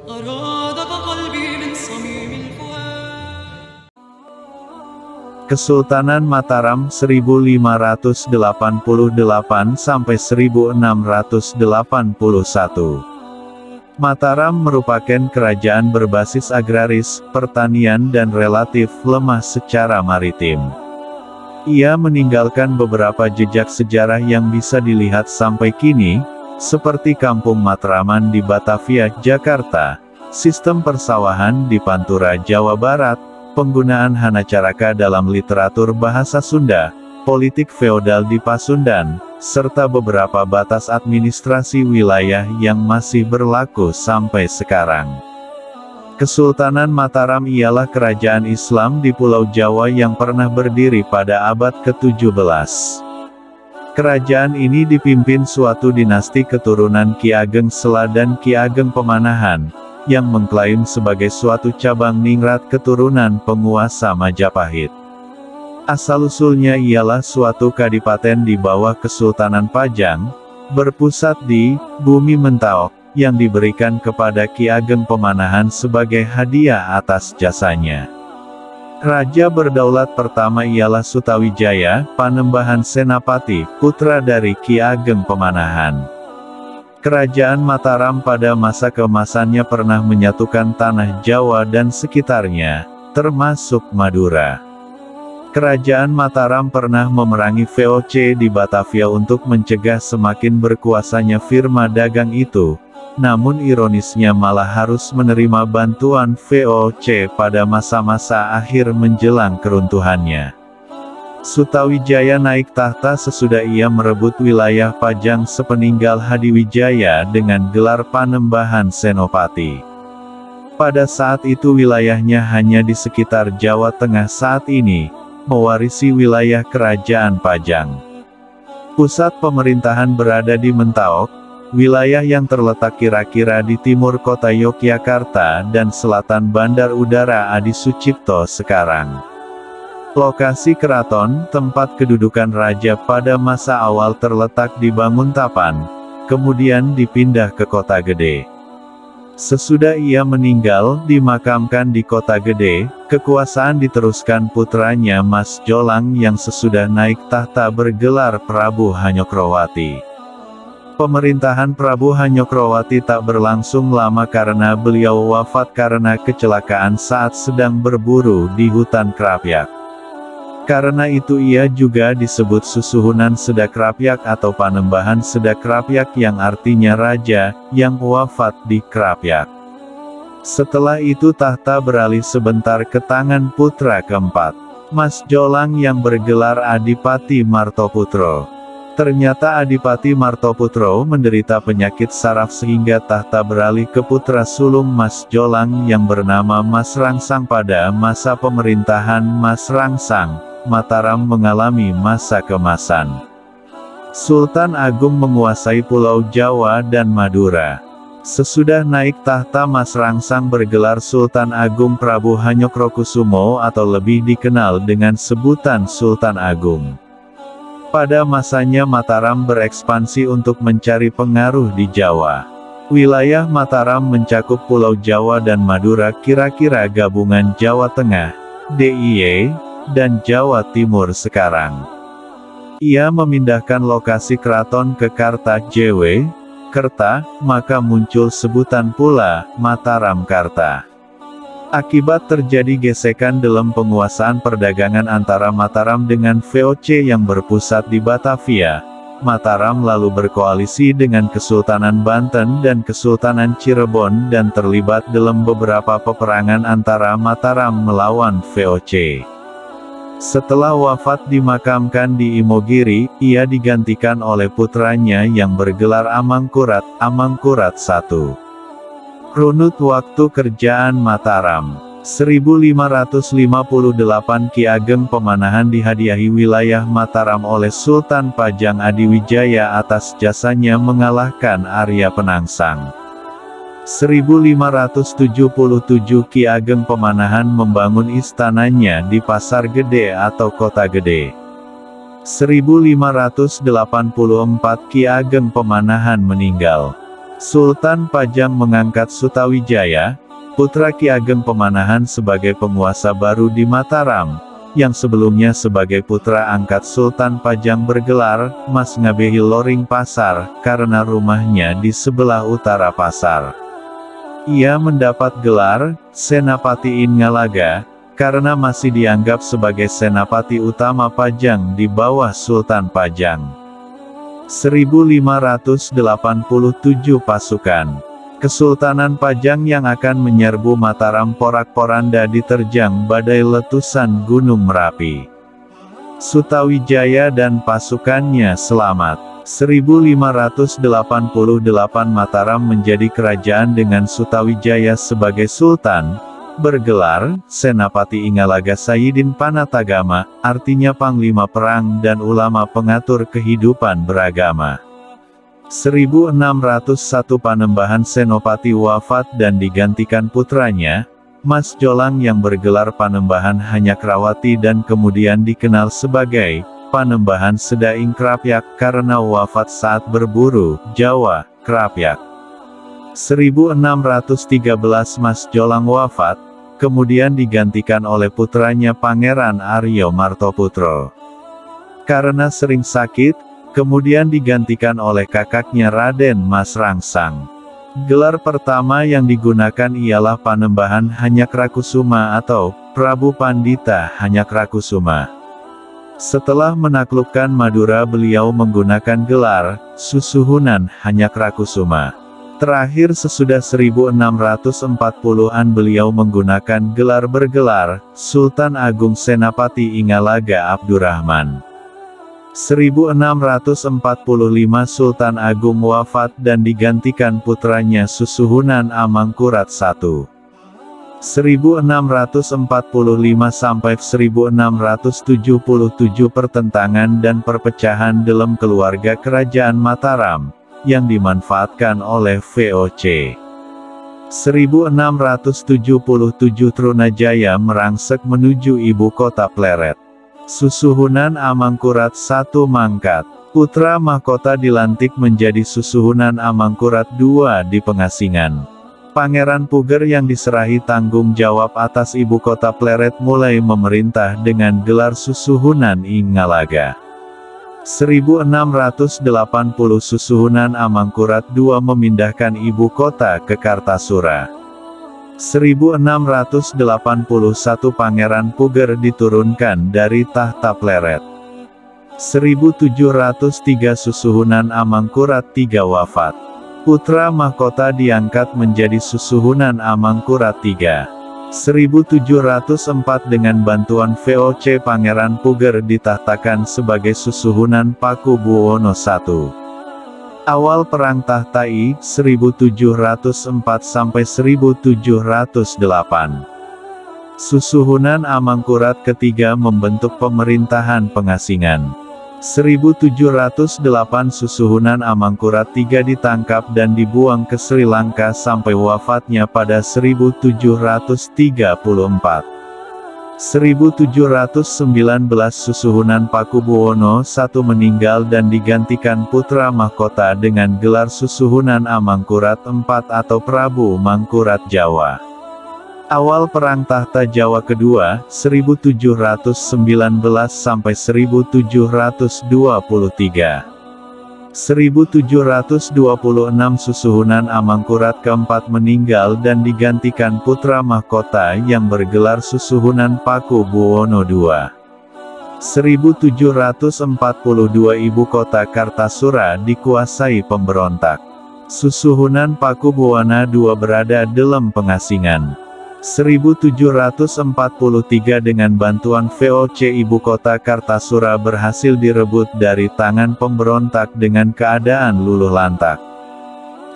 أرادك قلبي من صميم الفؤاد. Kesultanan Mataram 1588 sampai 1681. Mataram merupakan kerajaan berbasis agraris, pertanian dan relatif lemah secara maritim. Ia meninggalkan beberapa jejak sejarah yang bisa dilihat sampai kini, seperti Kampung Matraman di Batavia, Jakarta, sistem persawahan di Pantura, Jawa Barat, penggunaan hanacaraka dalam literatur bahasa Sunda, politik feodal di Pasundan, serta beberapa batas administrasi wilayah yang masih berlaku sampai sekarang. Kesultanan Mataram ialah kerajaan Islam di Pulau Jawa yang pernah berdiri pada abad ke-17. Kerajaan ini dipimpin suatu dinasti keturunan Ki Ageng Sela dan Ki Ageng Pemanahan, yang mengklaim sebagai suatu cabang ningrat keturunan penguasa Majapahit. Asal-usulnya ialah suatu kadipaten di bawah Kesultanan Pajang, berpusat di Bumi Mentaok, yang diberikan kepada Ki Ageng Pemanahan sebagai hadiah atas jasanya. Raja berdaulat pertama ialah Sutawijaya, Panembahan Senapati, putra dari Ki Ageng Pemanahan. Kerajaan Mataram pada masa keemasannya pernah menyatukan tanah Jawa dan sekitarnya, termasuk Madura. Kerajaan Mataram pernah memerangi VOC di Batavia untuk mencegah semakin berkuasanya firma dagang itu, namun ironisnya malah harus menerima bantuan VOC pada masa-masa akhir menjelang keruntuhannya. Sutawijaya naik tahta sesudah ia merebut wilayah Pajang sepeninggal Hadiwijaya dengan gelar Panembahan Senopati. Pada saat itu wilayahnya hanya di sekitar Jawa Tengah saat ini, mewarisi wilayah kerajaan Pajang. Pusat pemerintahan berada di Mentaok, wilayah yang terletak kira-kira di timur kota Yogyakarta dan selatan Bandar Udara Adi Sucipto sekarang. Lokasi keraton, tempat kedudukan raja pada masa awal terletak di Banguntapan, kemudian dipindah ke Kota Gede. Sesudah ia meninggal, dimakamkan di Kota Gede, kekuasaan diteruskan putranya Mas Jolang yang sesudah naik tahta bergelar Prabu Hanyokrowati. Pemerintahan Prabu Hanyokrowati tak berlangsung lama karena beliau wafat karena kecelakaan saat sedang berburu di hutan Krapyak. Karena itu ia juga disebut Susuhunan Sedakrapyak atau Panembahan Sedakrapyak yang artinya raja, yang wafat di Krapyak. Setelah itu tahta beralih sebentar ke tangan putra keempat, Mas Jolang yang bergelar Adipati Martoputro. Ternyata Adipati Martoputro menderita penyakit saraf sehingga tahta beralih ke putra sulung Mas Jolang yang bernama Mas Rangsang. Pada masa pemerintahan Mas Rangsang, Mataram mengalami masa keemasan. Sultan Agung menguasai Pulau Jawa dan Madura. Sesudah naik tahta Mas Rangsang bergelar Sultan Agung Prabu Hanyokrokusumo atau lebih dikenal dengan sebutan Sultan Agung. Pada masanya Mataram berekspansi untuk mencari pengaruh di Jawa. Wilayah Mataram mencakup Pulau Jawa dan Madura kira-kira gabungan Jawa Tengah, DIY, dan Jawa Timur sekarang. Ia memindahkan lokasi keraton ke Karta-JW, Kerta, maka muncul sebutan pula, Mataram Karta. Akibat terjadi gesekan dalam penguasaan perdagangan antara Mataram dengan VOC yang berpusat di Batavia, Mataram lalu berkoalisi dengan Kesultanan Banten dan Kesultanan Cirebon dan terlibat dalam beberapa peperangan antara Mataram melawan VOC. Setelah wafat dimakamkan di Imogiri, ia digantikan oleh putranya yang bergelar Amangkurat I. Runut waktu kerjaan Mataram 1558 Ki Ageng Pemanahan dihadiahi wilayah Mataram oleh Sultan Pajang Adiwijaya atas jasanya mengalahkan Arya Penangsang. 1577 Ki Ageng Pemanahan membangun istananya di Pasar Gede atau Kota Gede. 1584 Ki Ageng Pemanahan meninggal. Sultan Pajang mengangkat Sutawijaya, putra Ki Ageng Pemanahan sebagai penguasa baru di Mataram, yang sebelumnya sebagai putra angkat Sultan Pajang bergelar Mas Ngabehi Loring Pasar, karena rumahnya di sebelah utara pasar. Ia mendapat gelar Senapati Ingalaga, karena masih dianggap sebagai senapati utama Pajang di bawah Sultan Pajang. 1587 pasukan Kesultanan Pajang yang akan menyerbu Mataram porak-poranda diterjang badai letusan Gunung Merapi. Sutawijaya dan pasukannya selamat. 1588 Mataram menjadi kerajaan dengan Sutawijaya sebagai sultan, bergelar Senapati Ingalaga Sayyidin Panatagama, artinya panglima perang dan ulama pengatur kehidupan beragama. 1601 Panembahan Senopati wafat dan digantikan putranya, Mas Jolang yang bergelar Panembahan Hanyakrawati dan kemudian dikenal sebagai Panembahan Sedaing Krapyak karena wafat saat berburu, Jawa, Krapyak. 1613 Mas Jolang wafat, kemudian digantikan oleh putranya Pangeran Aryo Martoputro. Karena sering sakit, kemudian digantikan oleh kakaknya Raden Mas Rangsang. Gelar pertama yang digunakan ialah Panembahan Hanyakrakusuma atau Prabu Pandita Hanyakrakusuma. Setelah menaklukkan Madura beliau menggunakan gelar Susuhunan Hanyakrakusuma. Terakhir sesudah 1640-an beliau menggunakan gelar bergelar Sultan Agung Senapati Ingalaga Abdurrahman. 1645 Sultan Agung wafat dan digantikan putranya Susuhunan Amangkurat I. 1645 sampai 1677 pertentangan dan perpecahan dalam keluarga kerajaan Mataram, yang dimanfaatkan oleh VOC. 1677 Trunajaya merangsek menuju ibu kota Pleret. Susuhunan Amangkurat I mangkat. Putra mahkota dilantik menjadi Susuhunan Amangkurat II di Pengasingan. Pangeran Puger yang diserahi tanggung jawab atas ibu kota Pleret mulai memerintah dengan gelar Susuhunan Ingalaga. 1680 Susuhunan Amangkurat II memindahkan ibu kota ke Kartasura. 1681 Pangeran Puger diturunkan dari tahta Pleret. 1703 Susuhunan Amangkurat III wafat. Putra mahkota diangkat menjadi Susuhunan Amangkurat III. 1704 dengan bantuan VOC Pangeran Puger ditahtakan sebagai Susuhunan Pakubuwono I. Awal Perang Tahta I, 1704 sampai 1708. Susuhunan Amangkurat III membentuk pemerintahan Pengasingan. 1708 Susuhunan Amangkurat III ditangkap dan dibuang ke Sri Lanka sampai wafatnya pada 1734. 1719 Susuhunan Pakubuwono I meninggal dan digantikan putra mahkota dengan gelar Susuhunan Amangkurat IV atau Prabu Mangkurat Jawa. Awal Perang Tahta Jawa Kedua, 1719 sampai 1723. 1726 Susuhunan Amangkurat keempat meninggal dan digantikan putra mahkota yang bergelar Susuhunan Pakubuwono II. 1742 Ibu kota Kartasura dikuasai pemberontak. Susuhunan Pakubuwana II berada dalam Pengasingan. 1743 dengan bantuan VOC ibu kota Kartasura berhasil direbut dari tangan pemberontak dengan keadaan luluh lantak.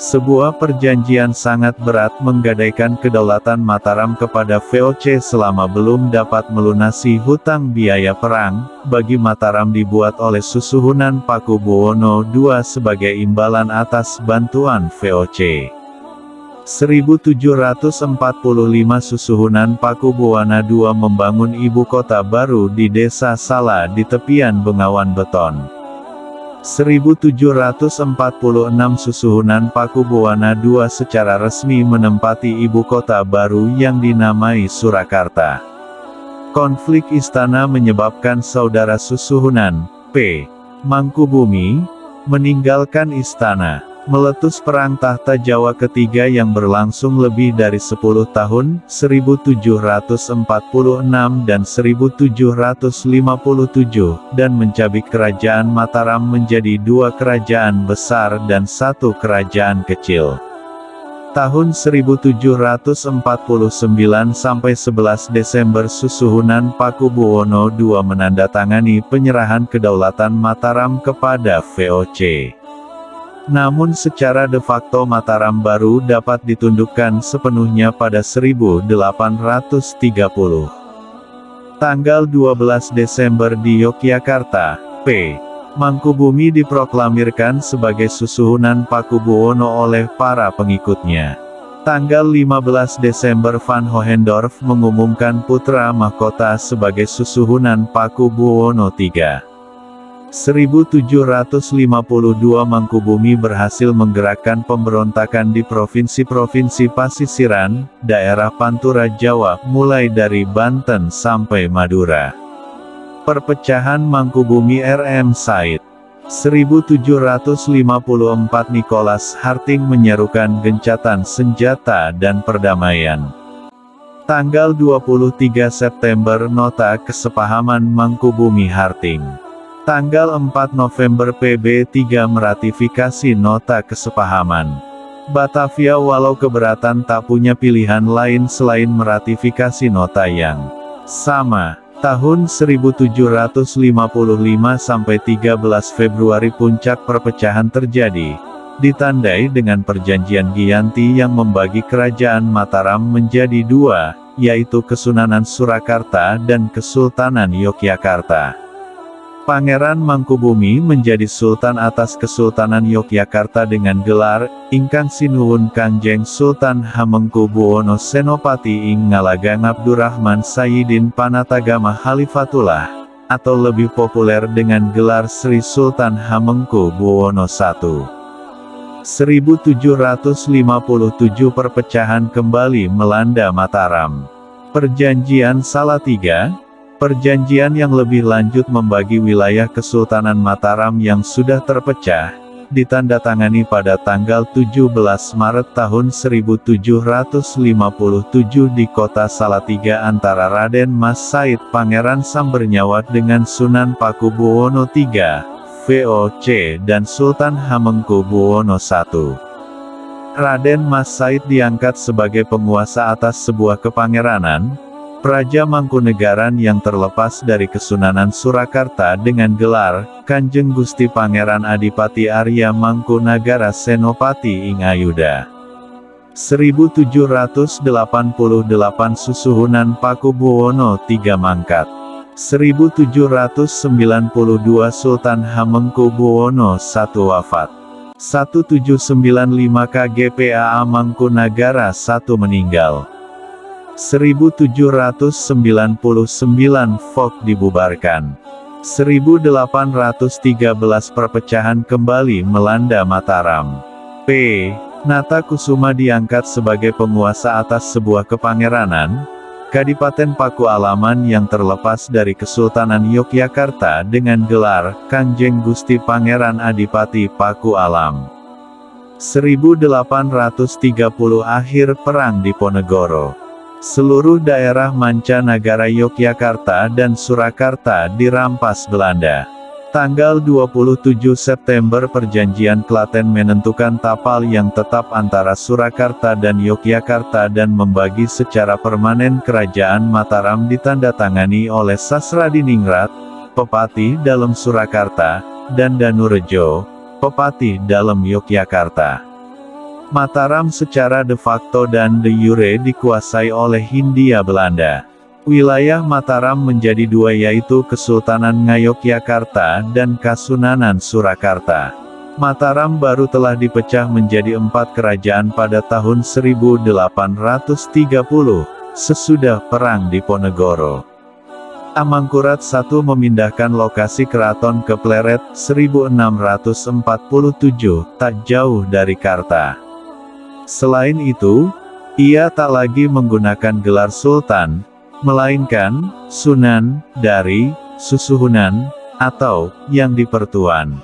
Sebuah perjanjian sangat berat menggadaikan kedaulatan Mataram kepada VOC selama belum dapat melunasi hutang biaya perang, bagi Mataram dibuat oleh Susuhunan Pakubuwono II sebagai imbalan atas bantuan VOC. 1745 Susuhunan Pakubuwana II membangun ibu kota baru di Desa Sala di tepian Bengawan Beton. 1746 Susuhunan Pakubuwana II secara resmi menempati ibu kota baru yang dinamai Surakarta. Konflik istana menyebabkan saudara Susuhunan, P. Mangkubumi, meninggalkan istana. Meletus Perang Tahta Jawa ketiga yang berlangsung lebih dari 10 tahun, 1746 dan 1757, dan mencabik Kerajaan Mataram menjadi 2 kerajaan besar dan 1 kerajaan kecil. Tahun 1749 sampai 11 Desember Susuhunan Pakubuwono II menandatangani penyerahan kedaulatan Mataram kepada VOC. Namun secara de facto Mataram baru dapat ditundukkan sepenuhnya pada 1830. Tanggal 12 Desember di Yogyakarta, P. Mangkubumi diproklamirkan sebagai Susuhunan Pakubuwono oleh para pengikutnya. Tanggal 15 Desember Van Hohendorf mengumumkan putra mahkota sebagai Susuhunan Pakubuwono III. 1752 Mangkubumi berhasil menggerakkan pemberontakan di provinsi-provinsi pasisiran, daerah Pantura Jawa, mulai dari Banten sampai Madura. Perpecahan Mangkubumi R.M. Said. 1754 Nicholas Harting menyerukan gencatan senjata dan perdamaian. Tanggal 23 September Nota Kesepahaman Mangkubumi Harting. Tanggal 4 November PB3 meratifikasi Nota Kesepahaman. Batavia walau keberatan tak punya pilihan lain selain meratifikasi nota yang sama. Tahun 1755 sampai 13 Februari puncak perpecahan terjadi, ditandai dengan perjanjian Giyanti yang membagi kerajaan Mataram menjadi 2, yaitu Kesunanan Surakarta dan Kesultanan Yogyakarta. Pangeran Mangkubumi menjadi Sultan atas Kesultanan Yogyakarta dengan gelar, Ingkang Sinuwun Kanjeng Sultan Hamengkubuwono Senopati ing Ngalagang Abdurrahman Sayyidin Panatagama Khalifatullah, atau lebih populer dengan gelar Sri Sultan Hamengkubuwono I. 1757 perpecahan kembali melanda Mataram. Perjanjian Salatiga. Perjanjian yang lebih lanjut membagi wilayah Kesultanan Mataram yang sudah terpecah, ditandatangani pada tanggal 17 Maret tahun 1757 di kota Salatiga antara Raden Mas Said Pangeran Sambernyawa dengan Sunan Pakubuwono III, VOC dan Sultan Hamengkubuwono I. Raden Mas Said diangkat sebagai penguasa atas sebuah kepangeranan, Praja Mangkunegaran yang terlepas dari Kesunanan Surakarta dengan gelar, Kanjeng Gusti Pangeran Adipati Arya Mangkunagara Senopati ing Ayuda. 1788 Susuhunan Pakubuwono III mangkat. 1792 Sultan Hamengkubuwono I wafat. 1795 KGPAA Mangkunagara I meninggal. 1799 FOK dibubarkan. 1813 perpecahan kembali melanda Mataram. P. Nata Kusuma diangkat sebagai penguasa atas sebuah kepangeranan, Kadipaten Paku Alaman yang terlepas dari Kesultanan Yogyakarta dengan gelar, Kanjeng Gusti Pangeran Adipati Paku Alam. 1830 akhir Perang Diponegoro. Seluruh daerah mancanegara Yogyakarta dan Surakarta dirampas Belanda. Tanggal 27 September Perjanjian Klaten menentukan tapal yang tetap antara Surakarta dan Yogyakarta dan membagi secara permanen Kerajaan Mataram ditandatangani oleh Sasradiningrat, Pepati dalam Surakarta, dan Danurejo, Pepati dalam Yogyakarta. Mataram secara de facto dan de jure dikuasai oleh Hindia Belanda. Wilayah Mataram menjadi 2 yaitu Kesultanan Ngayogyakarta dan Kasunanan Surakarta. Mataram baru telah dipecah menjadi 4 kerajaan pada tahun 1830, sesudah Perang Diponegoro. Amangkurat I memindahkan lokasi keraton ke Pleret, 1647, tak jauh dari Karta. Selain itu, ia tak lagi menggunakan gelar Sultan, melainkan Sunan, dari Susuhunan, atau yang dipertuan.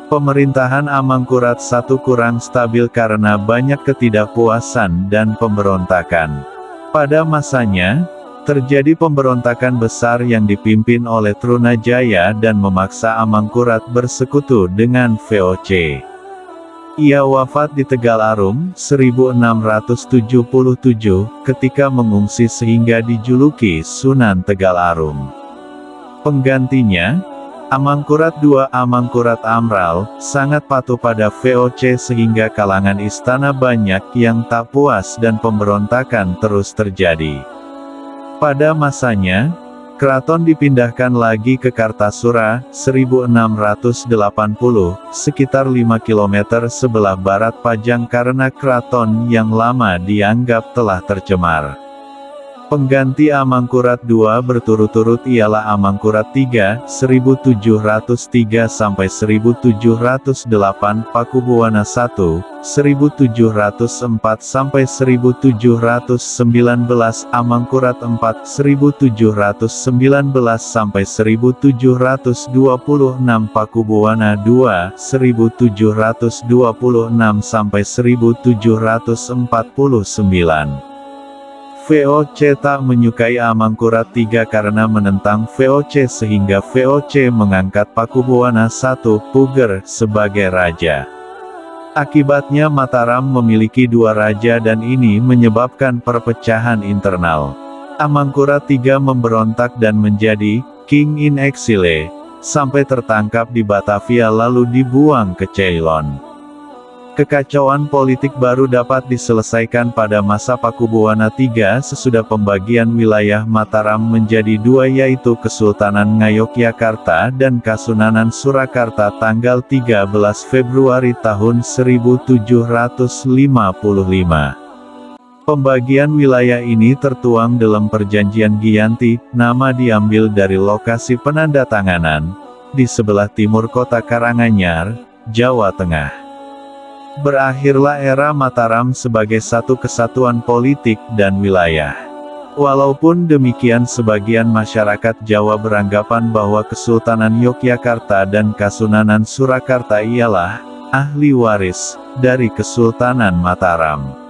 Pemerintahan Amangkurat I kurang stabil karena banyak ketidakpuasan dan pemberontakan. Pada masanya, terjadi pemberontakan besar yang dipimpin oleh Trunajaya dan memaksa Amangkurat bersekutu dengan VOC. Ia wafat di Tegal Arum, 1677, ketika mengungsi sehingga dijuluki Sunan Tegal Arum. Penggantinya, Amangkurat II Amangkurat Amral, sangat patuh pada VOC sehingga kalangan istana banyak yang tak puas dan pemberontakan terus terjadi. Pada masanya, keraton dipindahkan lagi ke Kartasura, 1680, sekitar 5 km sebelah barat Pajang karena keraton yang lama dianggap telah tercemar. Pengganti Amangkurat II berturut-turut ialah Amangkurat III, 1703–1708, Pakubuwana I, 1704–1719, Amangkurat IV, 1719–1726, Pakubuwana II, 1726–1749. VOC tak menyukai Amangkurat III karena menentang VOC sehingga VOC mengangkat Pakubuwana I, Puger, sebagai raja. Akibatnya Mataram memiliki dua raja dan ini menyebabkan perpecahan internal. Amangkurat III memberontak dan menjadi King in Exile, sampai tertangkap di Batavia lalu dibuang ke Ceylon. Kekacauan politik baru dapat diselesaikan pada masa Pakubuwana III sesudah pembagian wilayah Mataram menjadi dua yaitu Kesultanan Ngayogyakarta dan Kasunanan Surakarta tanggal 13 Februari tahun 1755. Pembagian wilayah ini tertuang dalam Perjanjian Giyanti, nama diambil dari lokasi penandatanganan, di sebelah timur kota Karanganyar, Jawa Tengah. Berakhirlah era Mataram sebagai satu kesatuan politik dan wilayah. Walaupun demikian sebagian masyarakat Jawa beranggapan bahwa Kesultanan Yogyakarta dan Kasunanan Surakarta ialah ahli waris dari Kesultanan Mataram.